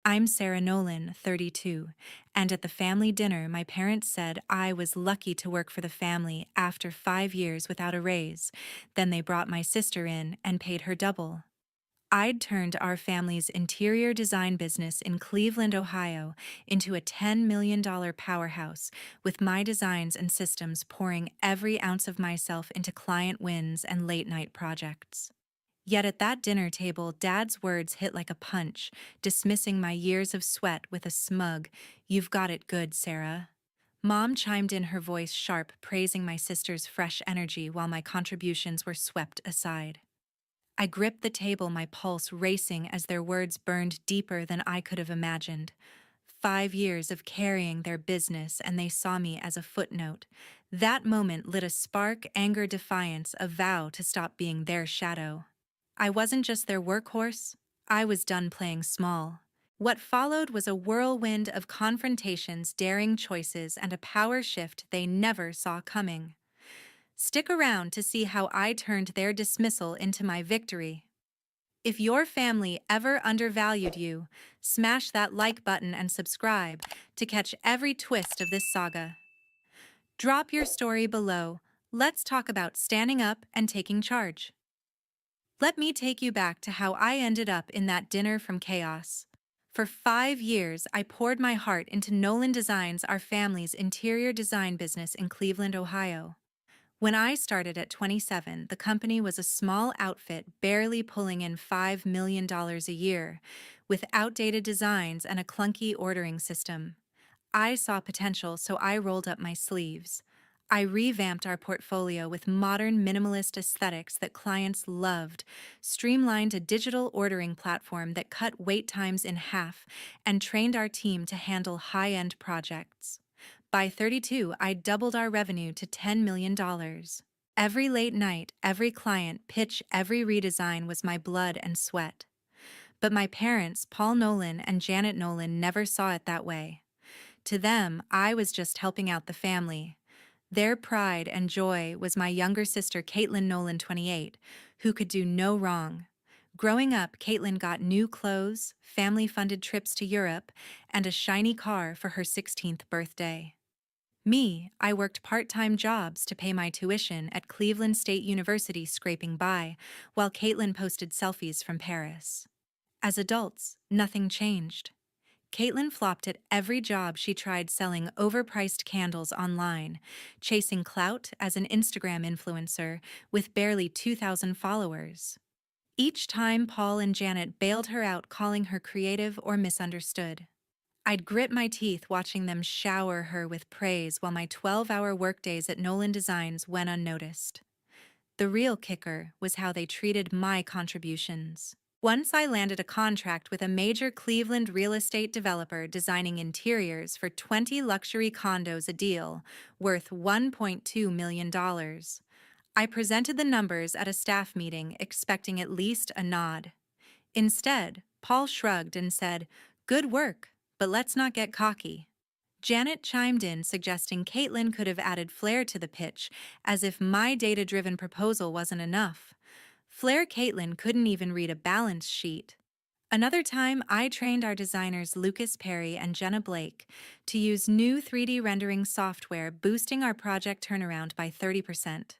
I'm Sarah Nolan, 32, and at the family dinner, my parents said I was lucky to work for the family after 5 years without a raise. Then they brought my sister in and paid her double. I'd turned our family's interior design business in Cleveland, Ohio, into a $10 million powerhouse, with my designs and systems pouring every ounce of myself into client wins and late night projects. Yet at that dinner table, Dad's words hit like a punch, dismissing my years of sweat with a smug, "You've got it good, Sarah." Mom chimed in, her voice sharp, praising my sister's fresh energy while my contributions were swept aside. I gripped the table, my pulse racing as their words burned deeper than I could have imagined. 5 years of carrying their business, and they saw me as a footnote. That moment lit a spark, anger, defiance, a vow to stop being their shadow. I wasn't just their workhorse, I was done playing small. What followed was a whirlwind of confrontations, daring choices, and a power shift they never saw coming. Stick around to see how I turned their dismissal into my victory. If your family ever undervalued you, smash that like button and subscribe to catch every twist of this saga. Drop your story below. Let's talk about standing up and taking charge. Let me take you back to how I ended up in that dinner from chaos. For 5 years, I poured my heart into Nolan Designs, our family's interior design business in Cleveland, Ohio. When I started at 27, the company was a small outfit barely pulling in $5 million a year, with outdated designs and a clunky ordering system. I saw potential, so I rolled up my sleeves. I revamped our portfolio with modern minimalist aesthetics that clients loved, streamlined a digital ordering platform that cut wait times in half, and trained our team to handle high-end projects. By 32, I doubled our revenue to $10 million. Every late night, every client pitch, every redesign was my blood and sweat. But my parents, Paul Nolan and Janet Nolan, never saw it that way. To them, I was just helping out the family. Their pride and joy was my younger sister, Kaitlyn Nolan, 28, who could do no wrong. Growing up, Kaitlyn got new clothes, family-funded trips to Europe, and a shiny car for her 16th birthday. Me, I worked part-time jobs to pay my tuition at Cleveland State University, scraping by, while Kaitlyn posted selfies from Paris. As adults, nothing changed. Kaitlyn flopped at every job she tried, selling overpriced candles online, chasing clout as an Instagram influencer with barely 2,000 followers. Each time, Paul and Janet bailed her out, calling her creative or misunderstood. I'd grit my teeth watching them shower her with praise while my 12-hour workdays at Nolan Designs went unnoticed. The real kicker was how they treated my contributions. Once I landed a contract with a major Cleveland real estate developer designing interiors for 20 luxury condos, a deal worth $1.2 million. I presented the numbers at a staff meeting, expecting at least a nod. Instead, Paul shrugged and said, "Good work, but let's not get cocky." Janet chimed in, suggesting Kaitlyn could have added flair to the pitch, as if my data-driven proposal wasn't enough. Flair? Kaitlyn couldn't even read a balance sheet. Another time, I trained our designers Lucas and Jenna to use new 3D rendering software, boosting our project turnaround by 30%.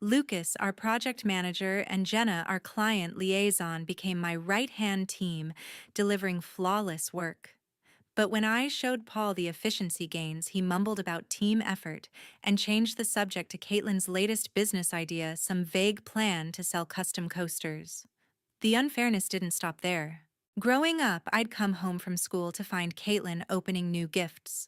Lucas, our project manager, and Jenna, our client liaison, became my right-hand team, delivering flawless work. But when I showed Paul the efficiency gains, he mumbled about team effort and changed the subject to Kaitlyn's latest business idea, some vague plan to sell custom coasters. The unfairness didn't stop there. Growing up, I'd come home from school to find Kaitlyn opening new gifts,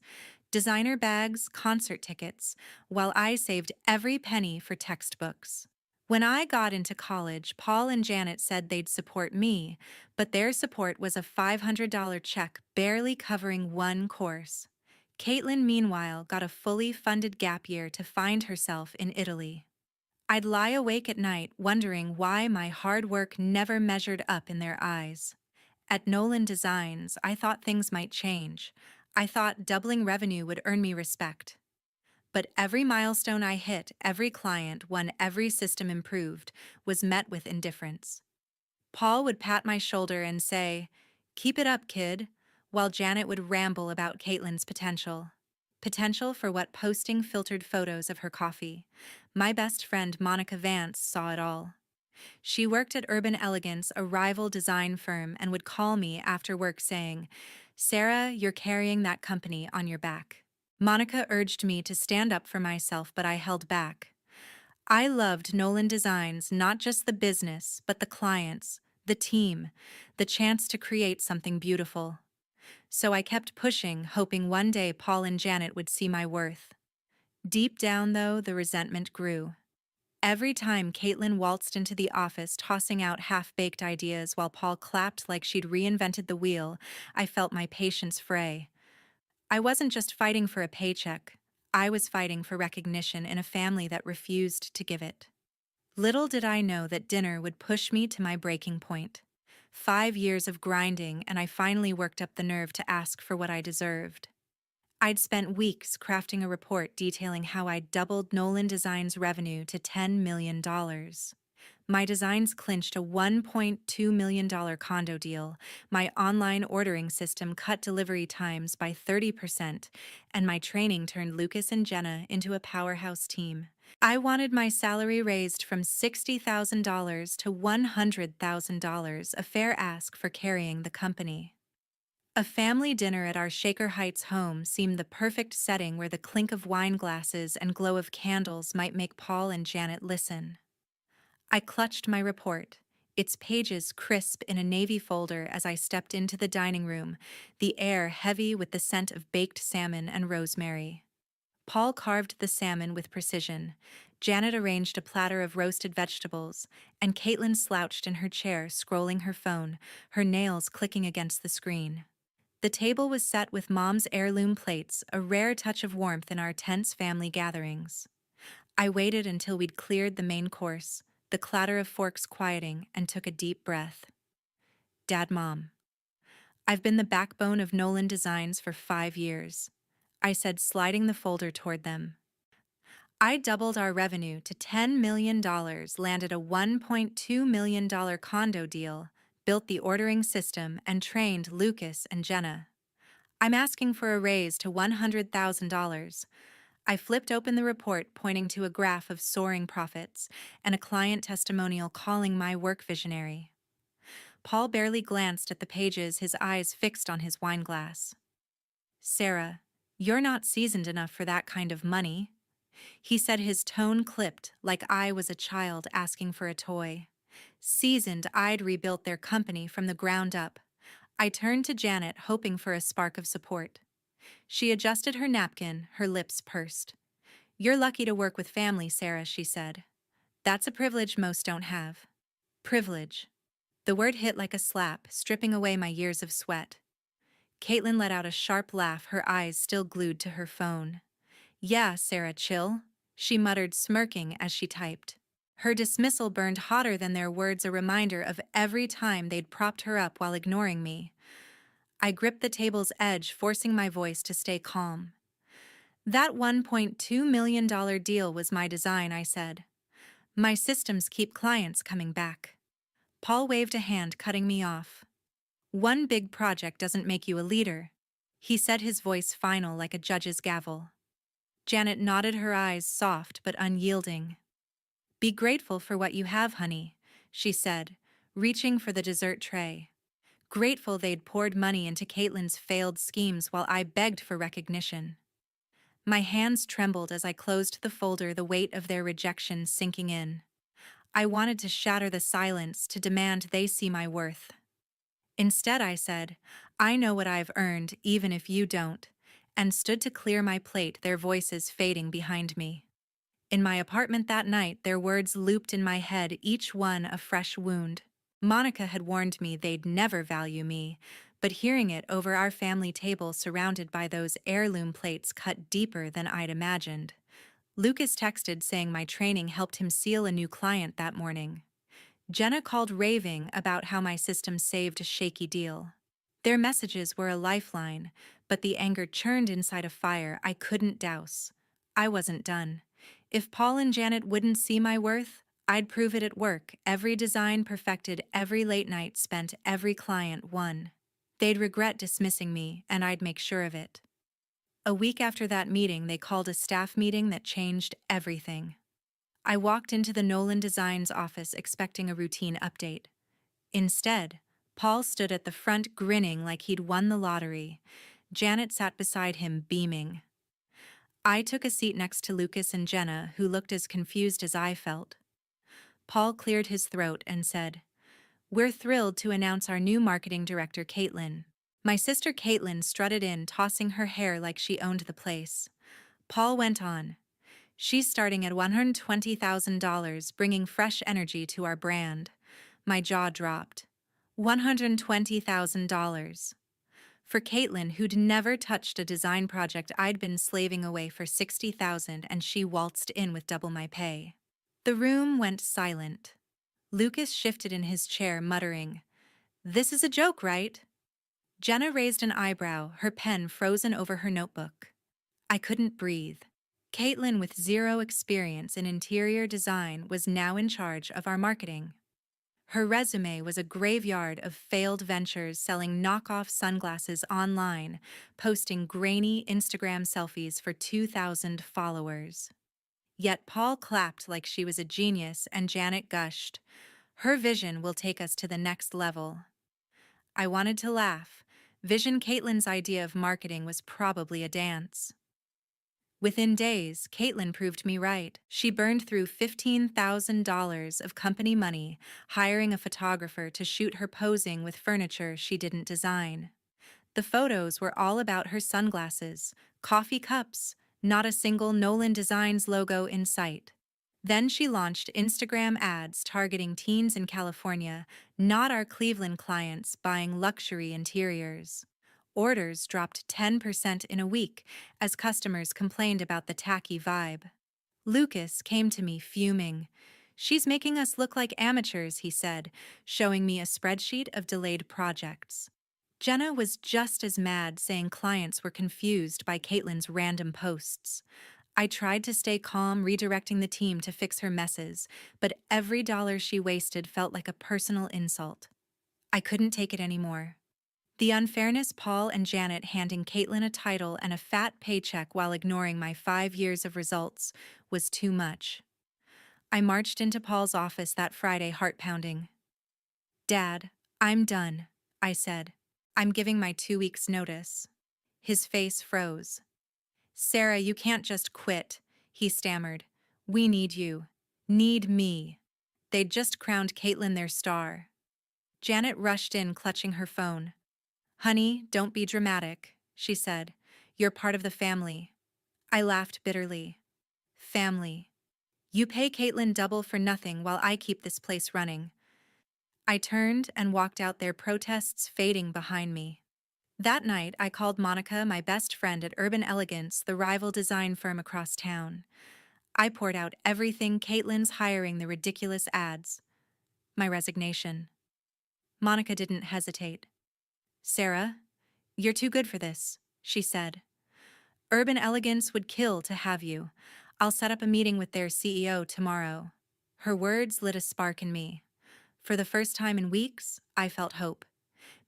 designer bags, concert tickets, while I saved every penny for textbooks. When I got into college, Paul and Janet said they'd support me, but their support was a $500 check barely covering one course. Kaitlyn, meanwhile, got a fully funded gap year to find herself in Italy. I'd lie awake at night wondering why my hard work never measured up in their eyes. At Nolan Designs, I thought things might change. I thought doubling revenue would earn me respect. But every milestone I hit, every client won, every system improved, was met with indifference. Paul would pat my shoulder and say, "Keep it up, kid. while Janet would ramble about Kaitlyn's potential. Potential for what posting filtered photos of her coffee. My best friend Monica Vance saw it all. She worked at Urban Elegance, a rival design firm, and would call me after work saying, "Sarah, you're carrying that company on your back." Monica urged me to stand up for myself, but I held back. I loved Nolan Designs, not just the business, but the clients, the team, the chance to create something beautiful. So I kept pushing, hoping one day Paul and Janet would see my worth. Deep down, though, the resentment grew. Every time Kaitlyn waltzed into the office tossing out half-baked ideas while Paul clapped like she'd reinvented the wheel, I felt my patience fray. I wasn't just fighting for a paycheck. I was fighting for recognition in a family that refused to give it. Little did I know that dinner would push me to my breaking point. 5 years of grinding, and I finally worked up the nerve to ask for what I deserved. I'd spent weeks crafting a report detailing how I'd doubled Nolan Designs' revenue to $10 million. My designs clinched a $1.2 million condo deal, my online ordering system cut delivery times by 30%, and my training turned Lucas and Jenna into a powerhouse team. I wanted my salary raised from $60,000 to $100,000, a fair ask for carrying the company. A family dinner at our Shaker Heights home seemed the perfect setting where the clink of wine glasses and glow of candles might make Paul and Janet listen. I clutched my report, its pages crisp in a navy folder as I stepped into the dining room, the air heavy with the scent of baked salmon and rosemary. Paul carved the salmon with precision, Janet arranged a platter of roasted vegetables, and Kaitlyn slouched in her chair scrolling her phone, her nails clicking against the screen. The table was set with Mom's heirloom plates, a rare touch of warmth in our tense family gatherings. I waited until we'd cleared the main course, the clatter of forks quieting, and took a deep breath. "Dad, Mom, I've been the backbone of Nolan Designs for 5 years," I said, sliding the folder toward them. "I doubled our revenue to $10 million, landed a $1.2 million condo deal, built the ordering system, and trained Lucas and Jenna. I'm asking for a raise to $100,000. I flipped open the report, pointing to a graph of soaring profits and a client testimonial calling my work visionary. Paul barely glanced at the pages, his eyes fixed on his wine glass. "Sarah, you're not seasoned enough for that kind of money," he said, his tone clipped like I was a child asking for a toy. Seasoned, I'd rebuilt their company from the ground up. I turned to Janet, hoping for a spark of support. She adjusted her napkin, her lips pursed. "You're lucky to work with family, Sarah," she said. "That's a privilege most don't have." Privilege. The word hit like a slap, stripping away my years of sweat. Kaitlyn let out a sharp laugh, her eyes still glued to her phone. "Yeah, Sarah, chill," she muttered, smirking as she typed. Her dismissal burned hotter than their words, a reminder of every time they'd propped her up while ignoring me. I gripped the table's edge, forcing my voice to stay calm. "That $1.2 million deal was my design," I said. "My systems keep clients coming back." Paul waved a hand, cutting me off. "One big project doesn't make you a leader," he said, his voice final like a judge's gavel. Janet nodded, her eyes soft but unyielding. "Be grateful for what you have, honey," she said, reaching for the dessert tray. Grateful they'd poured money into Kaitlyn's failed schemes while I begged for recognition. My hands trembled as I closed the folder, the weight of their rejection sinking in. I wanted to shatter the silence, to demand they see my worth. Instead, I said, "I know what I've earned, even if you don't," and stood to clear my plate, their voices fading behind me. In my apartment that night, their words looped in my head, each one a fresh wound. Monica had warned me they'd never value me, but hearing it over our family table surrounded by those heirloom plates cut deeper than I'd imagined. Lucas texted saying my training helped him seal a new client that morning. Jenna called raving about how my system saved a shaky deal. Their messages were a lifeline, but the anger churned inside a fire I couldn't douse. I wasn't done. If Paul and Janet wouldn't see my worth, I'd prove it at work, every design perfected, every late night spent, every client won. They'd regret dismissing me, and I'd make sure of it. A week after that meeting, they called a staff meeting that changed everything. I walked into the Nolan Designs office expecting a routine update. Instead, Paul stood at the front grinning like he'd won the lottery. Janet sat beside him, beaming. I took a seat next to Lucas and Jenna, who looked as confused as I felt. Paul cleared his throat and said, "We're thrilled to announce our new marketing director, Kaitlyn." My sister Kaitlyn strutted in, tossing her hair like she owned the place. Paul went on, "She's starting at $120,000, bringing fresh energy to our brand." My jaw dropped. $120,000. For Kaitlyn, who'd never touched a design project I'd been slaving away for $60,000, and she waltzed in with double my pay. The room went silent. Lucas shifted in his chair, muttering, "This is a joke, right?" Jenna raised an eyebrow, her pen frozen over her notebook. I couldn't breathe. Kaitlyn, with zero experience in interior design, was now in charge of our marketing. Her resume was a graveyard of failed ventures, selling knockoff sunglasses online, posting grainy Instagram selfies for 2,000 followers. Yet Paul clapped like she was a genius, and Janet gushed, "Her vision will take us to the next level." I wanted to laugh. Vision Kaitlyn's idea of marketing was probably a dance. Within days, Kaitlyn proved me right. She burned through $15,000 of company money, hiring a photographer to shoot her posing with furniture she didn't design. The photos were all about her sunglasses, coffee cups, not a single Nolan Designs logo in sight. Then she launched Instagram ads targeting teens in California, not our Cleveland clients buying luxury interiors. Orders dropped 10% in a week as customers complained about the tacky vibe. Lucas came to me fuming. "She's making us look like amateurs," he said, showing me a spreadsheet of delayed projects. Jenna was just as mad, saying clients were confused by Kaitlyn's random posts. I tried to stay calm, redirecting the team to fix her messes, but every dollar she wasted felt like a personal insult. I couldn't take it anymore. The unfairness, Paul and Janet handing Kaitlyn a title and a fat paycheck while ignoring my 5 years of results, was too much. I marched into Paul's office that Friday, heart-pounding. "Dad, I'm done," I said. "I'm giving my 2 weeks' notice." His face froze. "Sarah, you can't just quit," he stammered. "We need you. Need me." They'd just crowned Kaitlyn their star. Janet rushed in, clutching her phone. "Honey, don't be dramatic," she said. "You're part of the family." I laughed bitterly. Family. You pay Kaitlyn double for nothing while I keep this place running. I turned and walked out, their protests fading behind me. That night, I called Monica, my best friend at Urban Elegance, the rival design firm across town. I poured out everything: Kaitlyn's hiring, the ridiculous ads, my resignation. Monica didn't hesitate. "Sarah, you're too good for this," she said. "Urban Elegance would kill to have you. I'll set up a meeting with their CEO tomorrow." Her words lit a spark in me. For the first time in weeks, I felt hope.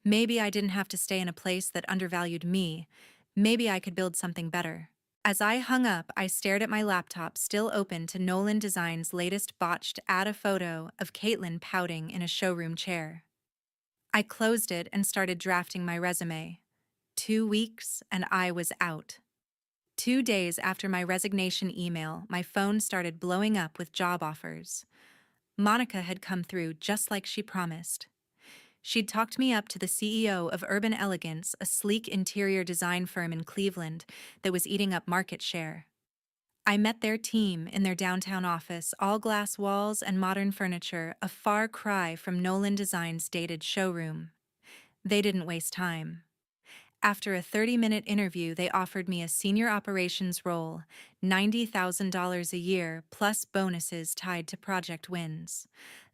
Maybe I didn't have to stay in a place that undervalued me. Maybe I could build something better. As I hung up, I stared at my laptop, still open to Nolan Designs' latest botched ad, a photo of Kaitlyn pouting in a showroom chair. I closed it and started drafting my resume. 2 weeks, and I was out. 2 days after my resignation email, my phone started blowing up with job offers. Monica had come through just like she promised. She'd talked me up to the CEO of Urban Elegance, a sleek interior design firm in Cleveland that was eating up market share. I met their team in their downtown office, all glass walls and modern furniture, a far cry from Nolan Designs' dated showroom. They didn't waste time. After a 30-minute interview, they offered me a senior operations role, $90,000 a year, plus bonuses tied to project wins.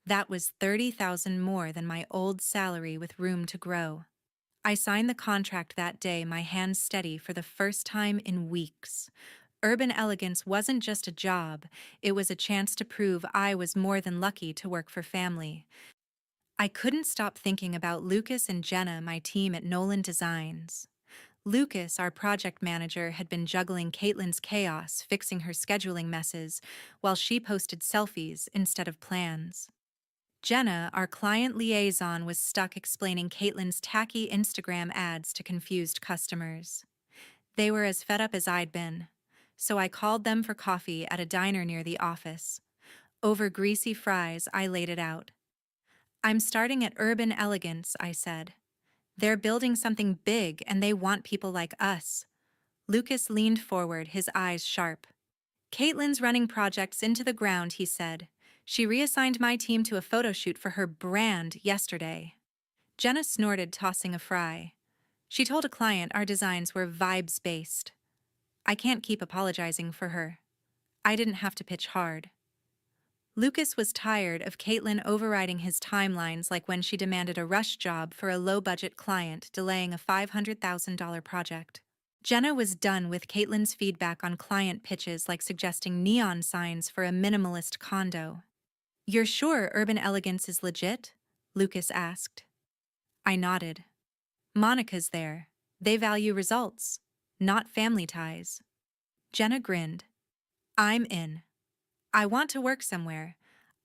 That was $30,000 more than my old salary, with room to grow. I signed the contract that day, my hands steady for the first time in weeks. Urban Elegance wasn't just a job, it was a chance to prove I was more than lucky to work for family. I couldn't stop thinking about Lucas and Jenna, my team at Nolan Designs. Lucas, our project manager, had been juggling Kaitlyn's chaos, fixing her scheduling messes, while she posted selfies instead of plans. Jenna, our client liaison, was stuck explaining Kaitlyn's tacky Instagram ads to confused customers. They were as fed up as I'd been, so I called them for coffee at a diner near the office. Over greasy fries, I laid it out. "I'm starting at Urban Elegance," I said. "They're building something big and they want people like us." Lucas leaned forward, his eyes sharp. "Kaitlyn's running projects into the ground," he said. "She reassigned my team to a photo shoot for her brand yesterday." Jenna snorted, tossing a fry. She told a client our designs were vibes-based. I can't keep apologizing for her. I didn't have to pitch hard. Lucas was tired of Kaitlyn overriding his timelines, like when she demanded a rush job for a low-budget client, delaying a $500,000 project. Jenna was done with Kaitlyn's feedback on client pitches, like suggesting neon signs for a minimalist condo. "You're sure Urban Elegance is legit?" Lucas asked. I nodded. "Monica's there. They value results, not family ties." Jenna grinned. "I'm in. I want to work somewhere.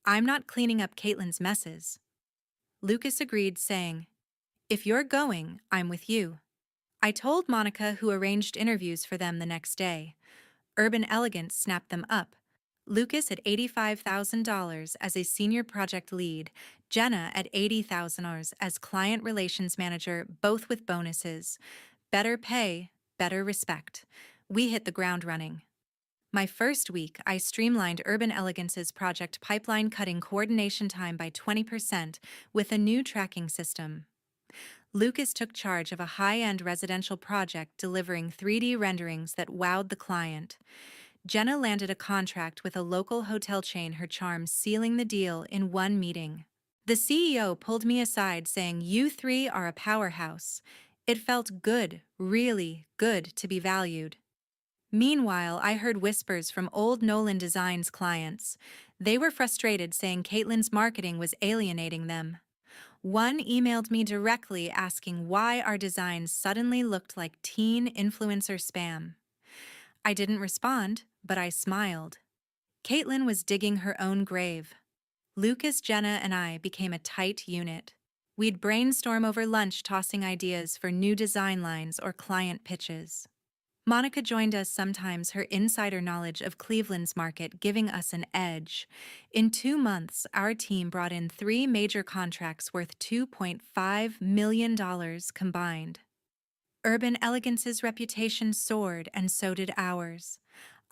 I'm not cleaning up Kaitlyn's messes." Lucas agreed, saying, "If you're going, I'm with you." I told Monica, who arranged interviews for them the next day. Urban Elegance snapped them up. Lucas at $85,000 as a senior project lead, Jenna at $80,000 as client relations manager, both with bonuses. Better pay, better respect. We hit the ground running. My first week, I streamlined Urban Elegance's project pipeline, cutting coordination time by 20% with a new tracking system. Lucas took charge of a high-end residential project, delivering 3D renderings that wowed the client. Jenna landed a contract with a local hotel chain, her charm sealing the deal in one meeting. The CEO pulled me aside, saying, "You three are a powerhouse." It felt good, really good, to be valued. Meanwhile, I heard whispers from old Nolan Designs clients. They were frustrated, saying Kaitlyn's marketing was alienating them. One emailed me directly asking why our designs suddenly looked like teen influencer spam. I didn't respond, but I smiled. Kaitlyn was digging her own grave. Lucas, Jenna, and I became a tight unit. We'd brainstorm over lunch, tossing ideas for new design lines or client pitches. Monica joined us sometimes, her insider knowledge of Cleveland's market giving us an edge. In 2 months, our team brought in 3 major contracts worth $2.5 million combined. Urban Elegance's reputation soared, and so did ours.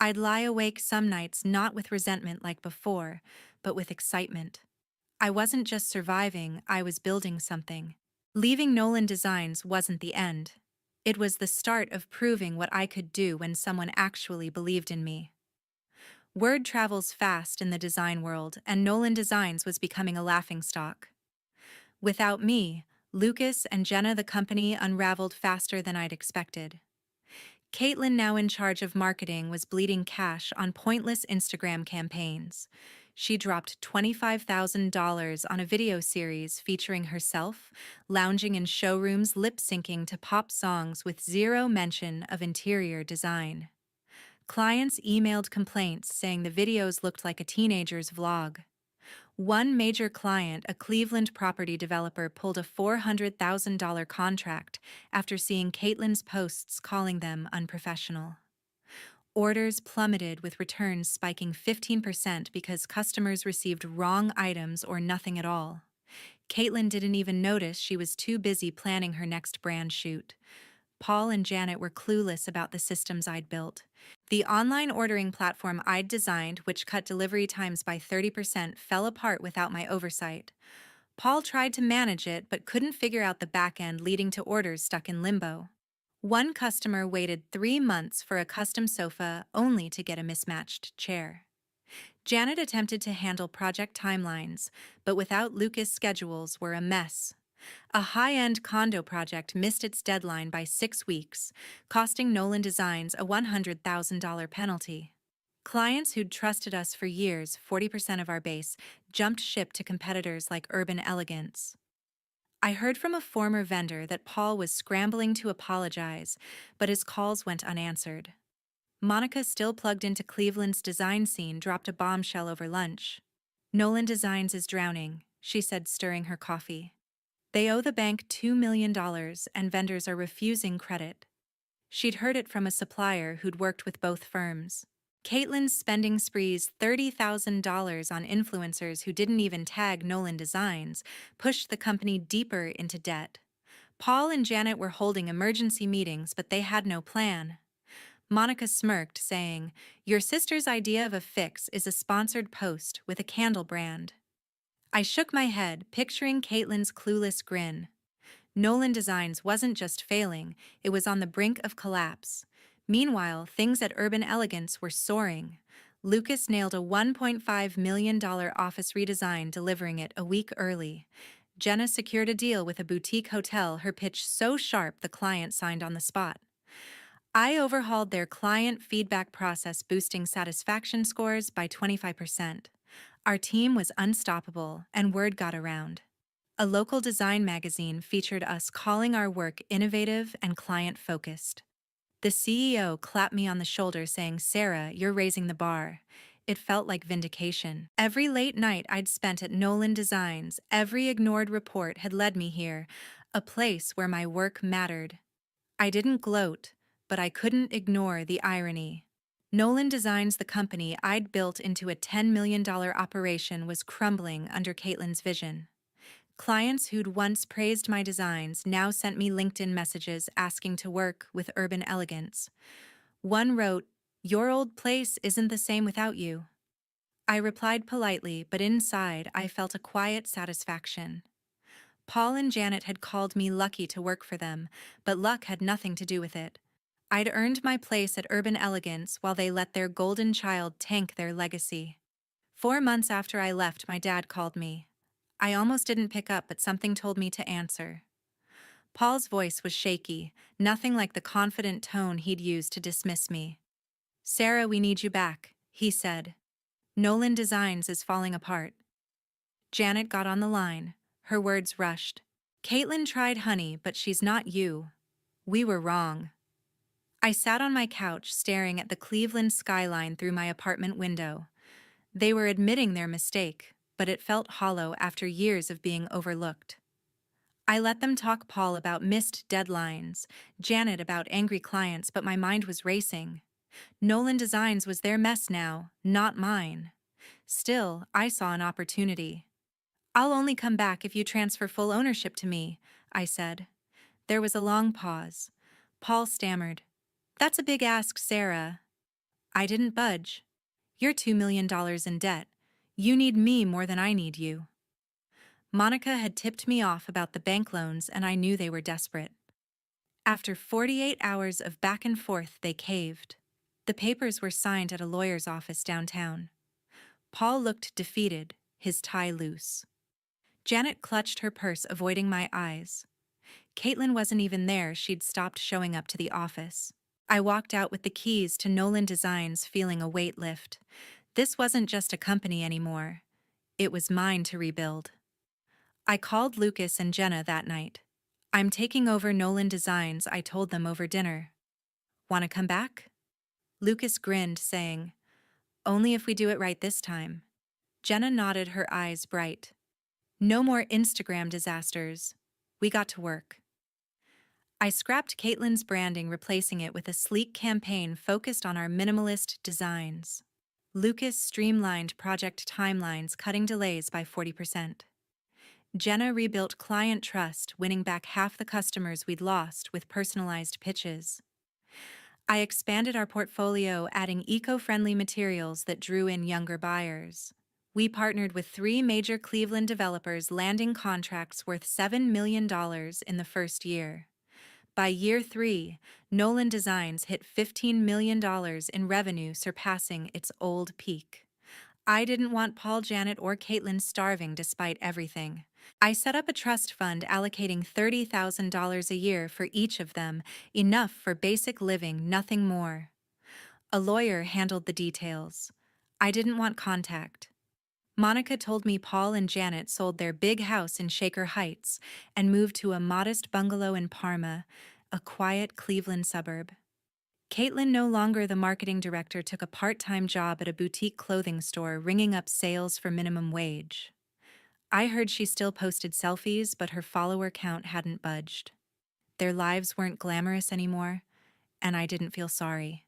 I'd lie awake some nights, not with resentment like before, but with excitement. I wasn't just surviving, I was building something. Leaving Nolan Designs wasn't the end. It was the start of proving what I could do when someone actually believed in me. Word travels fast in the design world, and Nolan Designs was becoming a laughingstock. Without me, Lucas and Jenna, the company unraveled faster than I'd expected. Kaitlyn, now in charge of marketing, was bleeding cash on pointless Instagram campaigns. She dropped $25,000 on a video series featuring herself, lounging in showrooms, lip-syncing to pop songs with zero mention of interior design. Clients emailed complaints, saying the videos looked like a teenager's vlog. One major client, a Cleveland property developer, pulled a $400,000 contract after seeing Kaitlyn's posts, calling them unprofessional. Orders plummeted, with returns spiking 15% because customers received wrong items or nothing at all. Kaitlyn didn't even notice, she was too busy planning her next brand shoot. Paul and Janet were clueless about the systems I'd built. The online ordering platform I'd designed, which cut delivery times by 30%, fell apart without my oversight. Paul tried to manage it but couldn't figure out the back end, leading to orders stuck in limbo. One customer waited 3 months for a custom sofa only to get a mismatched chair. Janet attempted to handle project timelines, but without Lucas, schedules were a mess. A high-end condo project missed its deadline by 6 weeks, costing Nolan Designs a $100,000 penalty. Clients who'd trusted us for years, 40% of our base, jumped ship to competitors like Urban Elegance. I heard from a former vendor that Paul was scrambling to apologize, but his calls went unanswered. Monica, still plugged into Cleveland's design scene, dropped a bombshell over lunch. Nolan Designs is drowning, she said, stirring her coffee. They owe the bank $2 million, and vendors are refusing credit. She'd heard it from a supplier who'd worked with both firms. Kaitlyn's spending sprees, $30,000 on influencers who didn't even tag Nolan Designs, pushed the company deeper into debt. Paul and Janet were holding emergency meetings, but they had no plan. Monica smirked, saying, "Your sister's idea of a fix is a sponsored post with a candle brand." I shook my head, picturing Kaitlyn's clueless grin. Nolan Designs wasn't just failing, it was on the brink of collapse. Meanwhile, things at Urban Elegance were soaring. Lucas nailed a $1.5 million office redesign, delivering it a week early. Jenna secured a deal with a boutique hotel, her pitch so sharp the client signed on the spot. I overhauled their client feedback process, boosting satisfaction scores by 25%. Our team was unstoppable, and word got around. A local design magazine featured us, calling our work innovative and client-focused. The CEO clapped me on the shoulder, saying, "Sarah, you're raising the bar." It felt like vindication. Every late night I'd spent at Nolan Designs, every ignored report had led me here, a place where my work mattered. I didn't gloat, but I couldn't ignore the irony. Nolan Designs, the company I'd built into a $10 million operation, was crumbling under Kaitlyn's vision. Clients who'd once praised my designs now sent me LinkedIn messages asking to work with Urban Elegance. One wrote, "Your old place isn't the same without you." I replied politely, but inside I felt a quiet satisfaction. Paul and Janet had called me lucky to work for them, but luck had nothing to do with it. I'd earned my place at Urban Elegance while they let their golden child tank their legacy. 4 months after I left, my dad called me. I almost didn't pick up, but something told me to answer. Paul's voice was shaky, nothing like the confident tone he'd used to dismiss me. "Sarah, we need you back," he said. "Nolan Designs is falling apart." Janet got on the line, her words rushed. "Kaitlyn tried, honey, but she's not you. We were wrong." I sat on my couch, staring at the Cleveland skyline through my apartment window. They were admitting their mistake, but it felt hollow after years of being overlooked. I let them talk, Paul about missed deadlines, Janet about angry clients, but my mind was racing. Nolan Designs was their mess now, not mine. Still, I saw an opportunity. "I'll only come back if you transfer full ownership to me," I said. There was a long pause. Paul stammered, "That's a big ask, Sarah." I didn't budge. "You're $2 million in debt. You need me more than I need you." Monica had tipped me off about the bank loans, and I knew they were desperate. After 48 hours of back and forth, they caved. The papers were signed at a lawyer's office downtown. Paul looked defeated, his tie loose. Janet clutched her purse, avoiding my eyes. Kaitlyn wasn't even there, she'd stopped showing up to the office. I walked out with the keys to Nolan Designs, feeling a weight lift. This wasn't just a company anymore. It was mine to rebuild. I called Lucas and Jenna that night. "I'm taking over Nolan Designs," I told them over dinner. "Want to come back?" Lucas grinned, saying, "Only if we do it right this time." Jenna nodded, her eyes bright. "No more Instagram disasters." We got to work. I scrapped Kaitlyn's branding, replacing it with a sleek campaign focused on our minimalist designs. Lucas streamlined project timelines, cutting delays by 40%. Jenna rebuilt client trust, winning back half the customers we'd lost with personalized pitches. I expanded our portfolio, adding eco-friendly materials that drew in younger buyers. We partnered with 3 major Cleveland developers, landing contracts worth $7 million in the first year. By year 3, Nolan Designs hit $15 million in revenue, surpassing its old peak. I didn't want Paul, Janet, or Kaitlyn starving despite everything. I set up a trust fund, allocating $30,000 a year for each of them, enough for basic living, nothing more. A lawyer handled the details. I didn't want contact. Monica told me Paul and Janet sold their big house in Shaker Heights and moved to a modest bungalow in Parma, a quiet Cleveland suburb. Kaitlyn, no longer the marketing director, took a part-time job at a boutique clothing store ringing up sales for minimum wage. I heard she still posted selfies, but her follower count hadn't budged. Their lives weren't glamorous anymore, and I didn't feel sorry.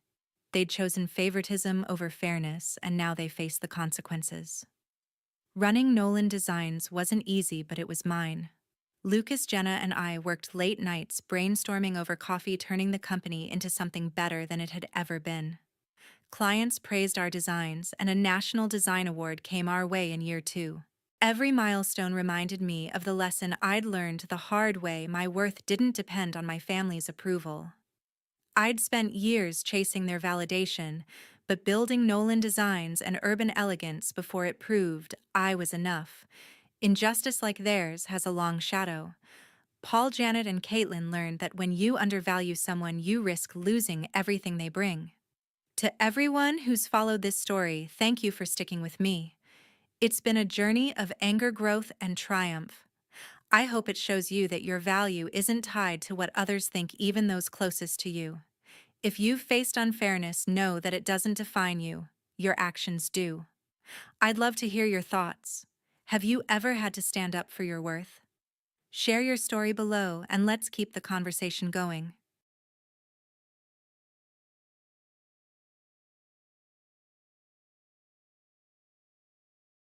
They'd chosen favoritism over fairness, and now they faced the consequences. Running Nolan Designs wasn't easy, but it was mine. Lucas, Jenna, and I worked late nights brainstorming over coffee, turning the company into something better than it had ever been. Clients praised our designs, and a National Design Award came our way in year 2. Every milestone reminded me of the lesson I'd learned the hard way: my worth didn't depend on my family's approval. I'd spent years chasing their validation, but building Nolan Designs and Urban Elegance before it proved I was enough. Injustice like theirs has a long shadow. Paul, Janet, and Kaitlyn learned that when you undervalue someone, you risk losing everything they bring. To everyone who's followed this story, thank you for sticking with me. It's been a journey of anger, growth, and triumph. I hope it shows you that your value isn't tied to what others think, even those closest to you. If you've faced unfairness, know that it doesn't define you. Your actions do. I'd love to hear your thoughts. Have you ever had to stand up for your worth? Share your story below and let's keep the conversation going.